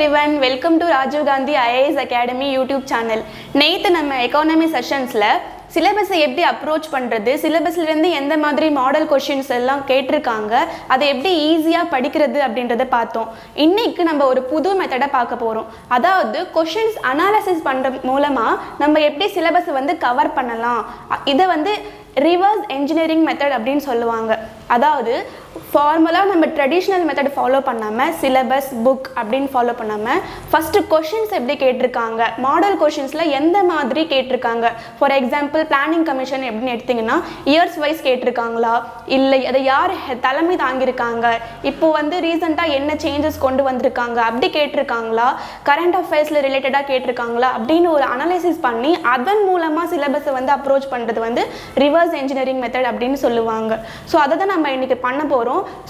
everyone, welcome to Rajiv Gandhi IAS Academy YouTube channel. நேத்து நம்ம economy செஷன்ஸ்ல சிலபஸை எப்படி அப்ரோச் பண்ணுறது, சிலபஸ்லேருந்து எந்த மாதிரி மாடல் கொஷின்ஸ் எல்லாம் கேட்டிருக்காங்க, அதை எப்படி ஈஸியாக படிக்கிறது அப்படின்றத பார்த்தோம். இன்றைக்கு நம்ம ஒரு புது மெத்தடை பார்க்க போகிறோம். அதாவது கொஷின்ஸ் அனாலிசிஸ் பண்ணுற மூலமாக நம்ம எப்படி சிலபஸை வந்து கவர் பண்ணலாம். இதை வந்து ரிவர்ஸ் என்ஜினியரிங் மெத்தட் அப்படின்னு சொல்லுவாங்க. அதாவது ஃபார்முலா நம்ம ட்ரெடிஷ்னல் மெத்தட் ஃபாலோ பண்ணாமல், சிலபஸ் புக் அப்படின்னு ஃபாலோ பண்ணாமல், ஃபஸ்ட்டு கொஷின்ஸ் எப்படி கேட்டிருக்காங்க, மாடல் கொஷின்ஸில் எந்த மாதிரி கேட்டிருக்காங்க. ஃபார் எக்ஸாம்பிள் பிளானிங் கமிஷன் எப்படின்னு எடுத்திங்கன்னா இயர்ஸ் வைஸ் கேட்டிருக்காங்களா, இல்லை அதை யார் தலைமை தாங்கியிருக்காங்க, இப்போது வந்து ரீசெண்டாக என்ன சேஞ்சஸ் கொண்டு வந்திருக்காங்க அப்படி கேட்டிருக்காங்களா, கரண்ட் அஃபேர்ஸில் ரிலேட்டடாக கேட்டிருக்காங்களா அப்படின்னு ஒரு அனலைசிஸ் பண்ணி அதன் மூலமாக சிலபஸை வந்து அப்ரோச் பண்ணுறது வந்து ரிவர்ஸ் என்ஜினியரிங் மெத்தட் அப்படின்னு சொல்லுவாங்க. ஸோ அதை தான் நம்ம இன்றைக்கி பண்ண போகிறோம்.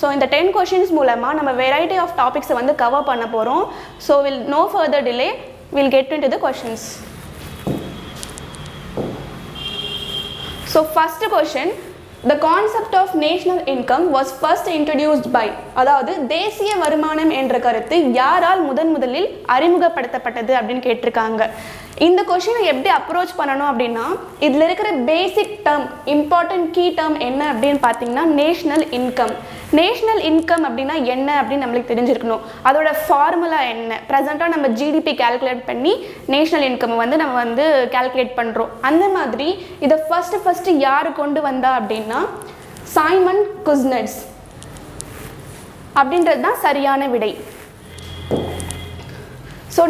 ஸோ இந்த 10 கொஷின்ஸ் மூலமாக நம்ம வெரைட்டி ஆஃப் டாபிக்ஸை வந்து கவர் பண்ண போகிறோம். So will know further delay, will get into the questions. So first question, the concept of national income was first introduced by, அதாவது தேசிய வருமானம் என்ற கருத்து யாரால் முதலில் அறிமுகப்படுத்தப்பட்டது அப்படின்னு கேட்டிருக்காங்க. இந்த கொஷினை எப்படி அப்ரோச் பண்ணணும் அப்படின்னா, இதில் இருக்கிற பேசிக் டேர்ம், இம்பார்ட்டன்ட் கீ டேர்ம் என்ன அப்படின்னு பார்த்தீங்கன்னா நேஷ்னல் இன்கம். நேஷ்னல் இன்கம் அப்படின்னா என்ன அப்படின்னு நம்மளுக்கு தெரிஞ்சிருக்கணும். அதோட ஃபார்முலா என்ன, ப்ரெசென்ட்டாக நம்ம ஜிடிபி கேல்குலேட் பண்ணி நேஷ்னல் இன்கம் வந்து நம்ம வந்து கேல்குலேட் பண்ணுறோம். அந்த மாதிரி இதை ஃபஸ்ட்டு யார் கொண்டு வந்தா அப்படின்னா சைமன் குஸ்னெட்ஸ் அப்படின்றது தான் சரியான விடை. ஸோ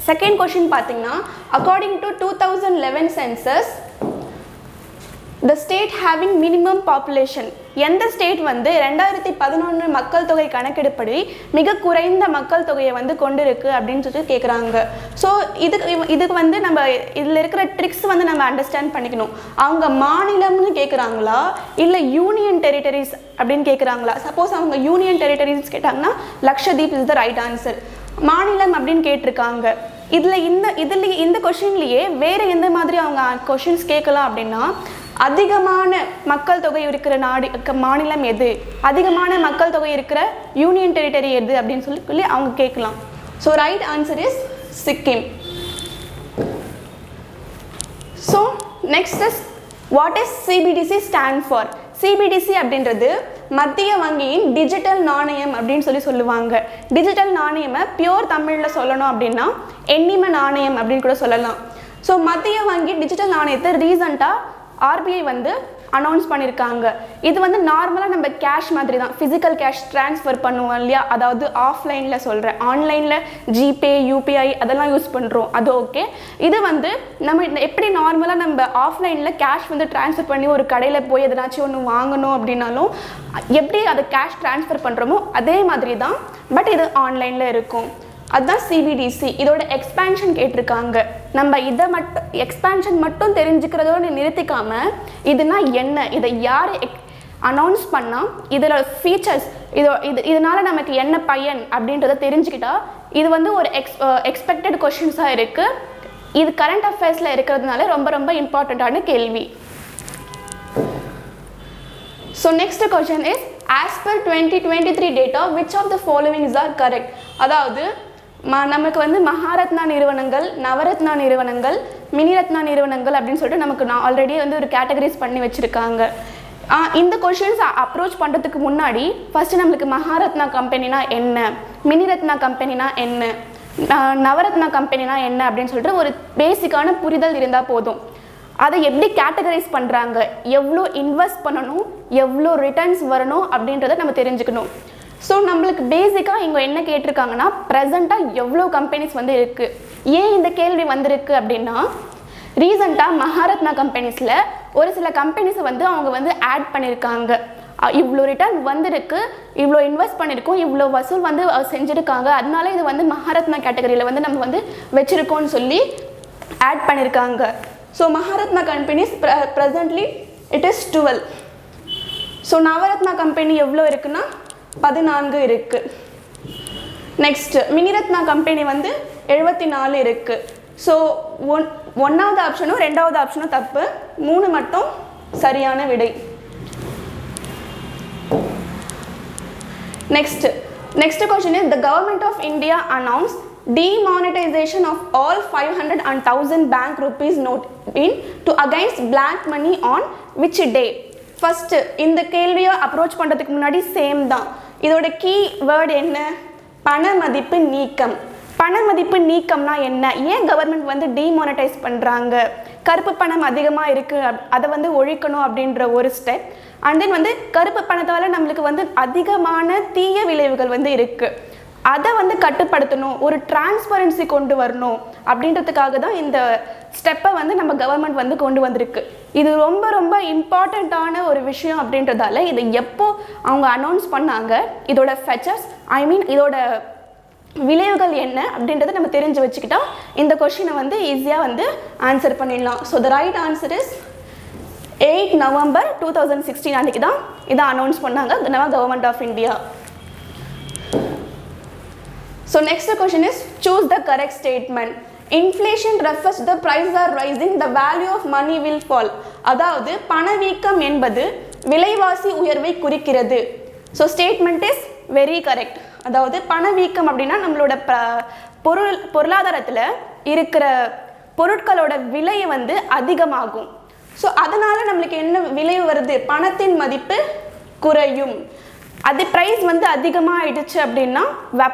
செகண்ட் கொஷின் பார்த்தீங்கன்னா, according to 2011 census the state having minimum population, எந்த ஸ்டேட் வந்து 2011 மக்கள் தொகை கணக்கெடுப்படி மிக குறைந்த மக்கள் தொகையை வந்து கொண்டிருக்கு அப்படின்னு சொல்லி கேட்குறாங்க. ஸோ இதுக்கு வந்து நம்ம இதில் இருக்கிற ட்ரிக்ஸ் வந்து நம்ம அண்டர்ஸ்டாண்ட் பண்ணிக்கணும். அவங்க மாநிலம்னு கேட்குறாங்களா இல்லை யூனியன் டெரிட்டரிஸ் அப்படின்னு கேட்குறாங்களா. சப்போஸ் அவங்க யூனியன் டெரிட்டரிஸ் கேட்டாங்கன்னா Lakshadweep is the right answer. மாநிலம் அப்படின்னு கேட்டிருக்காங்க. இந்த கொஷின்லேயே வேறு எந்த மாதிரி அவங்க கொஷின்ஸ் கேட்கலாம் அப்படின்னா, அதிகமான மக்கள் தொகை இருக்கிற மாநிலம் எது, அதிகமான மக்கள் தொகை இருக்கிற யூனியன் டெரிட்டரி எது அப்படின்னு சொல்லி அவங்க கேட்கலாம். So right answer is Sikkim. So next is what is CBDC stand for. CBDC அப்படின்றது மத்திய வங்கியின் டிஜிட்டல் நாணயம் அப்படின்னு சொல்லுவாங்க. டிஜிட்டல் நாணயமை பியோர் தமிழில் சொல்லணும் அப்படின்னா எண்ணிம நாணயம் அப்படின்னு கூட சொல்லலாம். ஸோ மத்திய வங்கி டிஜிட்டல் நாணயத்தை ரீசண்டாக ஆர்பிஐ வந்து அனௌன்ஸ் பண்ணியிருக்காங்க. இது வந்து நார்மலாக நம்ம கேஷ் மாதிரி தான், ஃபிசிக்கல் கேஷ் ட்ரான்ஸ்ஃபர் பண்ணுவோம் இல்லையா, அதாவது ஆஃப்லைனில் சொல்கிறேன், ஆன்லைனில் ஜிபே யூபிஐ அதெல்லாம் யூஸ் பண்ணுறோம், அது ஓகே. இது வந்து நம்ம எப்படி நார்மலாக நம்ம ஆஃப்லைனில் கேஷ் வந்து ட்ரான்ஸ்ஃபர் பண்ணி ஒரு கடையில் போய் எதனாச்சும் ஒன்று வாங்கணும் அப்படின்னாலும் எப்படி அதை கேஷ் ட்ரான்ஸ்ஃபர் பண்ணுறோமோ அதே மாதிரி தான், பட் இது ஆன்லைனில் இருக்கும். அதுதான் சிபிடிசி. இதோட எக்ஸ்பேன்ஷன் கேட்டிருக்காங்க. நம்ம இதை மட்டும் எக்ஸ்பேன்ஷன் மட்டும் தெரிஞ்சுக்கிறதோடு நிறுத்திக்காமல் இதுனா என்ன, இதை யார் அனௌன்ஸ் பண்ணால், இதோட ஃபீச்சர்ஸ், இதனால் நமக்கு என்ன பயன் அப்படின்றத தெரிஞ்சுக்கிட்டா இது வந்து ஒரு எக்ஸ்பெக்டட் கொஷின்ஸாக இருக்குது. இது கரண்ட் அஃபேர்ஸில் இருக்கிறதுனால ரொம்ப ரொம்ப இம்பார்ட்டண்ட்டான கேள்வி. So next question is, as per 2023 data which of the followings are correct. அதாவது நமக்கு வந்து மகாரத்னா நிறுவனங்கள், நவரத்னா நிறுவனங்கள், மினிரத்னா நிறுவனங்கள் அப்படின்னு சொல்லிட்டு நமக்கு ஆல்ரெடி வந்து ஒரு கேட்டகரிஸ் பண்ணி வச்சுருக்காங்க. இந்த கொஷின்ஸ் அப்ரோச் பண்ணுறதுக்கு முன்னாடி ஃபஸ்ட்டு நம்மளுக்கு மகாரத்னா கம்பெனினா என்ன, மினிரத்னா கம்பெனினா என்ன, நவரத்னா கம்பெனினா என்ன அப்படின்னு சொல்லிட்டு ஒரு பேசிக்கான புரிதல் இருந்தால் போதும். அதை எப்படி கேட்டகரைஸ் பண்ணுறாங்க, எவ்வளோ இன்வெஸ்ட் பண்ணணும், எவ்வளோ ரிட்டர்ன்ஸ் வரணும் அப்படின்றத நம்ம தெரிஞ்சுக்கணும். ஸோ நம்மளுக்கு பேசிக்காக இங்கே என்ன கேட்டிருக்காங்கன்னா, ப்ரெசண்ட்டாக எவ்வளோ கம்பெனிஸ் வந்து இருக்குது. ஏன் இந்த கேள்வி வந்திருக்கு அப்படின்னா, ரீசெண்டாக மகாரத்னா கம்பெனிஸில் ஒரு சில கம்பெனிஸை வந்து அவங்க வந்து ஆட் பண்ணியிருக்காங்க. இவ்வளோ ரிட்டர்ன் வந்திருக்கு, இவ்வளோ இன்வெஸ்ட் பண்ணியிருக்கோம், இவ்வளோ வசூல் வந்து செஞ்சுருக்காங்க, அதனால இது வந்து மகாரத்னா கேட்டகரியில் வந்து நம்ம வந்து வச்சுருக்கோம்னு சொல்லி ஆட் பண்ணியிருக்காங்க. So Maharatna companies presently it is 12. So Navratna company எவ்வளோ இருக்குன்னா 14 இருக்குது. நெக்ஸ்ட் மினிரத்னா கம்பெனி வந்து 74 இருக்குது. ஸோ ஒன்றாவது ஆப்ஷனும் ரெண்டாவது ஆப்ஷனும் தப்பு, 3 மட்டும் சரியான விடை. Next question is, the government of India announced demonetization of all 500 and 1000 bank rupees note in to against black money on which day? First இந்த கேள்வியை அப்ரோச் பண்ணுறதுக்கு முன்னாடி சேம் தான். இதோட கீ வேர்டு என்ன? பண மதிப்பு நீக்கம். பண மதிப்பு நீக்கம்னா என்ன? ஏன் கவர்மெண்ட் வந்து டிமானிட்டைஸ் பண்ணுறாங்க? கருப்பு பணம் அதிகமாக இருக்குது, அதை வந்து ஒழிக்கணும் அப்படின்ற ஒரு ஸ்டெப். அண்ட் தென் வந்து கருப்பு பணத்தால் நம்மளுக்கு வந்து அதிகமான தீய விளைவுகள் வந்து இருக்குது. அதை வந்து கட்டுப்படுத்தணும், ஒரு டிரான்ஸ்பரன்சி கொண்டு வரணும் அப்படின்றதுக்காக தான் இந்த ஸ்டெப்பை வந்து நம்ம கவர்மெண்ட் வந்து கொண்டு வந்திருக்கு. இது ரொம்ப ரொம்ப இம்பார்ட்டண்ட்டான ஒரு விஷயம் அப்படின்றதால இதை எப்போ அவங்க அனௌன்ஸ் பண்ணாங்க, இதோட ஃபெச்சர்ஸ் இதோட விளைவுகள் என்ன அப்படின்றத நம்ம தெரிஞ்சு வச்சுக்கிட்டா இந்த கொஷினை வந்து ஈஸியாக வந்து ஆன்சர் பண்ணிடலாம். So the right answer is 8 November 2016 அன்றைக்கி தான் இதை அனௌன்ஸ் பண்ணாங்க government of India. So next question is choose the correct statement. Inflation refers to the prices are rising, the value of money will fall. அதாவது பணவீக்கம் என்பது விலைவாசி உயர்வை குறிக்கிறது. So statement is very correct. அதாவது பணவீக்கம் அப்படின்னா நம்மளோட பொருளாதாரத்தில் இருக்கிற பொருட்களோட விலை வந்து அதிகமாகும். ஸோ அதனால் நம்மளுக்கு என்ன விளைவு வருது? பணத்தின் மதிப்பு குறையும். அது ப்ரைஸ் வந்து அதிகமாக ஆயிடுச்சு அப்படின்னா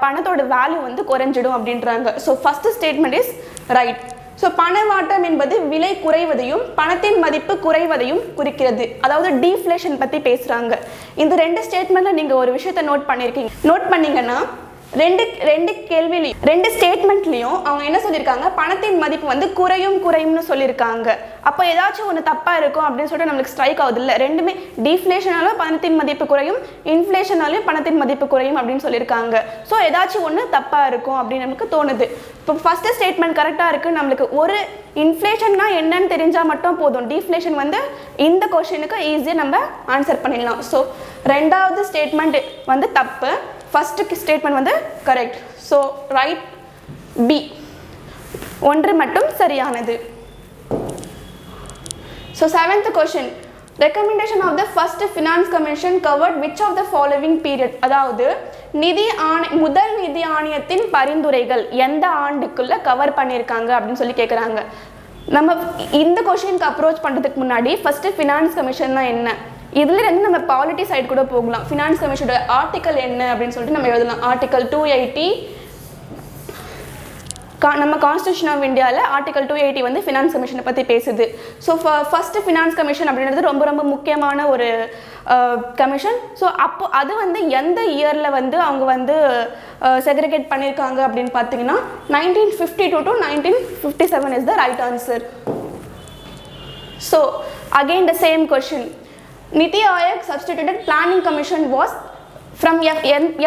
பணத்தோட வேல்யூ வந்து குறைஞ்சிடும் அப்படின்றாங்க. So first statement is right. So பணவாட்டம் என்பது விலை குறைவதையும் பணத்தின் மதிப்பு குறைவதையும் குறிக்கிறது. அதாவது டீஃப்ளேஷன் பற்றி பேசுகிறாங்க. இந்த ரெண்டு ஸ்டேட்மெண்ட்டில் நீங்கள் ஒரு விஷயத்தை நோட் பண்ணீங்கன்னா ரெண்டு ஸ்டேட்மெண்ட்லையும் அவங்க என்ன சொல்லியிருக்காங்க? பணத்தின் மதிப்பு வந்து குறையும்னு சொல்லியிருக்காங்க. அப்போ ஏதாச்சும் ஒன்று தப்பாக இருக்கும் அப்படின்னு சொல்லிட்டு நம்மளுக்கு ஸ்ட்ரைக் ஆகுது இல்லை? ரெண்டுமே டீஃப்ளேஷனாலும் பணத்தின் மதிப்பு குறையும், இன்ஃப்ளேஷனாலையும் பணத்தின் மதிப்பு குறையும் அப்படின்னு சொல்லியிருக்காங்க. ஸோ ஏதாச்சும் ஒன்று தப்பாக இருக்கும் அப்படின்னு நமக்கு தோணுது. இப்போ ஃபஸ்ட்டு ஸ்டேட்மெண்ட் கரெக்டாக இருக்குது. நம்மளுக்கு ஒரு இன்ஃப்ளேஷன்னா என்னன்னு தெரிஞ்சால் மட்டும் போதும், டீஃப்ளேஷன் வந்து இந்த கொஷனுக்கு ஈஸியாக நம்ம ஆன்சர் பண்ணிடலாம். ஸோ ரெண்டாவது ஸ்டேட்மெண்ட் வந்து தப்பு, ஃபர்ஸ்ட் ஸ்டேட்மெண்ட் வந்து கரெக்ட். ஸோ ரைட் பி, ஒன்று மட்டும் சரியானது. So 7th question, recommendation of the first finance commission covered which of the following period? அதாவது முதல் நிதி ஆணையத்தின் பரிந்துரைகள் எந்த ஆண்டுக்குள்ள கவர் பண்ணியிருக்காங்க அப்படின்னு சொல்லி கேட்குறாங்க. நம்ம இந்த கொஷினுக்கு அப்ரோச் பண்ணுறதுக்கு முன்னாடி ஃபர்ஸ்ட் ஃபினான்ஸ் கமிஷன்னா என்ன, இதுல இருந்து நம்ம பாலிட்டி சைடு கூட போகலாம். ஃபினான்ஸ் கமிஷனோட ஆர்டிக்கல் என்ன அப்படின்னு சொல்லிட்டு நம்ம எழுதலாம். ஆர்டிக்கல் 280 நம்ம கான்ஸ்டியூஷன் ஆஃப் இந்தியாவில் ஆர்டிகல் 280 வந்து ஃபினான்ஸ் கமிஷனை பற்றி பேசுது. ஸோ ஃபஸ்ட்டு ஃபினான்ஸ் கமிஷன் அப்படின்றது ரொம்ப ரொம்ப முக்கியமான ஒரு கமிஷன். ஸோ அப்போ அது வந்து எந்த இயரில் வந்து அவங்க வந்து செக்ரிகேட் பண்ணியிருக்காங்க அப்படின்னு பார்த்தீங்கன்னா 1952 to 1957 is the right answer. So again the same question, NITI Aayog substituted planning commission was from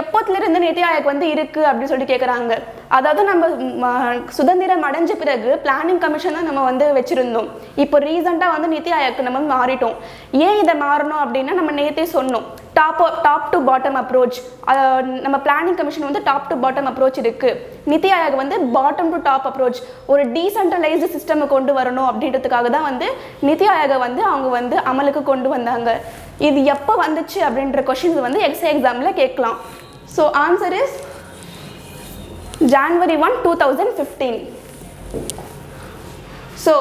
எப்போத்துலேருந்து நிதி ஆயோக் வந்து இருக்குது அப்படின்னு சொல்லிட்டு கேட்குறாங்க. அதாவது நம்ம சுதந்திரம் அடைஞ்ச பிறகு பிளானிங் கமிஷன் தான் நம்ம வந்து வச்சுருந்தோம். இப்போ ரீசெண்டாக வந்து நிதி ஆயோக்கு நம்ம மாறிட்டோம். ஏன் இதை மாறணும் அப்படின்னா நம்ம நேற்றே சொன்னோம், டாப் டு பாட்டம் அப்ரோச். நம்ம பிளானிங் கமிஷன் வந்து டாப் டு பாட்டம் அப்ரோச் இருக்குது, நிதி ஆயோக் வந்து பாட்டம் டு டாப் அப்ரோச், ஒரு டீசென்ட்ரலைஸ்டு சிஸ்டம் கொண்டு வரணும் அப்படின்றதுக்காக தான் வந்து நிதி ஆயோகை வந்து அவங்க வந்து அமலுக்கு கொண்டு வந்தாங்க. இது எப்போ வந்துச்சு அப்படின்ற கொஷின்ஸ் வந்து எக்ஸாமில் கேட்கலாம். So answer is January 1, 2015. So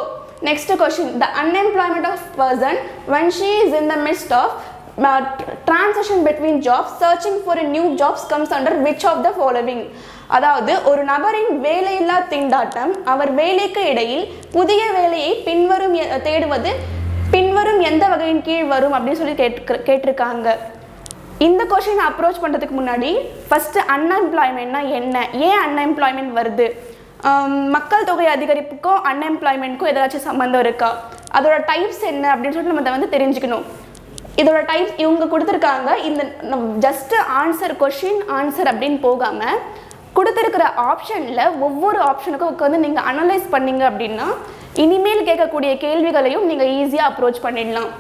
next question, the unemployment of person when she is in the midst of transition between jobs searching for a new jobs comes under which of the following? அதாவது ஒரு நபரின் வேலையில்லா திண்டாட்டம் அவர் வேலைக்கு இடையில் புதிய வேலையை தேடுவது பின்வரும் எந்த வகையின் கீழ் வரும் அப்படின்னு சொல்லி கேட்டிருக்காங்க. இந்த கொஷின் அப்ரோச் பண்ணுறதுக்கு முன்னாடி ஃபஸ்ட்டு அன்எம்ப்ளாய்மெண்ட்னா என்ன, ஏன் அன்எம்ப்ளாய்மெண்ட் வருது, மக்கள் தொகை அதிகரிப்புக்கும் அன்எம்ப்ளாய்மெண்ட்க்கும் ஏதாச்சும் சம்மந்தம் இருக்கா, அதோட டைப்ஸ் என்ன அப்படின்னு சொல்லிட்டு நம்ம அதை வந்து தெரிஞ்சுக்கணும். இதோட டைப்ஸ் இவங்க கொடுத்துருக்காங்க. இந்த ஜஸ்ட் ஆன்சர் கொஷின் ஆன்சர் அப்படின்னு போகாமல் கொடுத்துருக்கிற ஆப்ஷனில் ஒவ்வொரு ஆப்ஷனுக்கும் உட்காந்து நீங்கள் அனலைஸ் பண்ணிங்க அப்படின்னா இனிமேல் கேட்கக்கூடிய கேள்விகளையும் நீங்கள் ஈஸியாக அப்ரோச் பண்ணிடலாம்.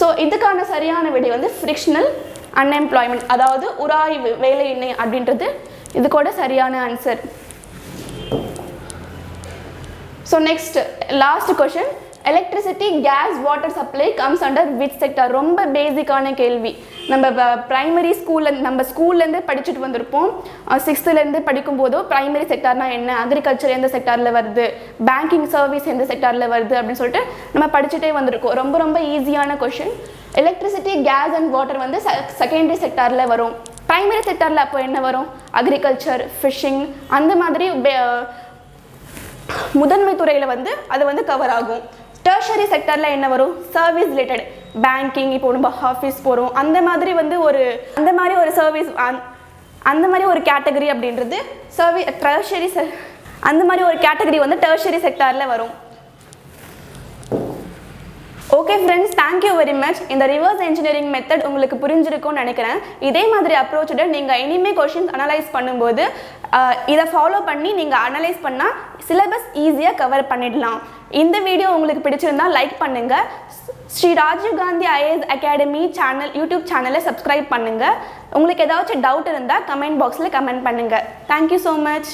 ஸோ இதுக்கான சரியான விடை வந்து ஃப்ரிக்ஷனல் அன்எம்ப்ளாய்மெண்ட், அதாவது உராய்வு வேலையின்மை அப்படின்றது இது கூட சரியான answer. So next last question, electricity gas water supply comes under which sector? ரொம்ப பேசிக்கான கேள்வி. நம்ம பிரைமரி நம்ம ஸ்கூல்லேருந்து படிச்சுட்டு வந்திருப்போம். 6th படிக்கும்போதோ பிரைமரி செக்டார்னா என்ன, அக்ரிகல்ச்சர் எந்த செக்டாரில் வருது, பேங்கிங் சர்வீஸ் எந்த செக்டாரில் வருது அப்படின்னு சொல்லிட்டு நம்ம படிச்சுட்டே வந்திருக்கோம். ரொம்ப ரொம்ப ஈஸியான question. Electricity gas and water வந்து செகண்டரி செக்டாரில் வரும். பிரைமரி செக்டாரில் அப்போ என்ன வரும்? அக்ரிகல்ச்சர், ஃபிஷிங், அந்த மாதிரி முதன்மை துறையில் வந்து அது வந்து கவர் ஆகும். டெர்ஷரி செக்டரில் என்ன வரும்? சர்வீஸ் ரிலேட்டட், பேங்கிங், இப்போ நம்ம ஆஃபீஸ் போகிறோம் அந்த மாதிரி வந்து அந்த மாதிரி ஒரு சர்வீஸ், அந்த மாதிரி ஒரு கேட்டகரி அப்படின்றது அந்த மாதிரி ஒரு கேட்டகரி வந்து டெர்ஷரி செக்டாரில் வரும். Okay friends, thank you very much. இந்த ரிவர்ஸ் இன்ஜினியரிங் மெத்தட் உங்களுக்கு புரிஞ்சிருக்கும்னு நினைக்கிறேன். இதே மாதிரி அப்ரோச்சோட நீங்கள் இனிமேல் கொஷின்ஸ் அனலைஸ் பண்ணும்போது இதை ஃபாலோ பண்ணி நீங்கள் அனலைஸ் பண்ணால் சிலபஸ் ஈஸியாக கவர் பண்ணிடலாம். இந்த வீடியோ உங்களுக்கு பிடிச்சிருந்தா லைக் பண்ணுங்கள். Shri Rajiv Gandhi IAS academy YouTube சேனலை சப்ஸ்கிரைப் பண்ணுங்கள். உங்களுக்கு ஏதாச்சும் டவுட் இருந்தால் கமெண்ட் பாக்ஸில் கமெண்ட் பண்ணுங்கள். Thank you so much.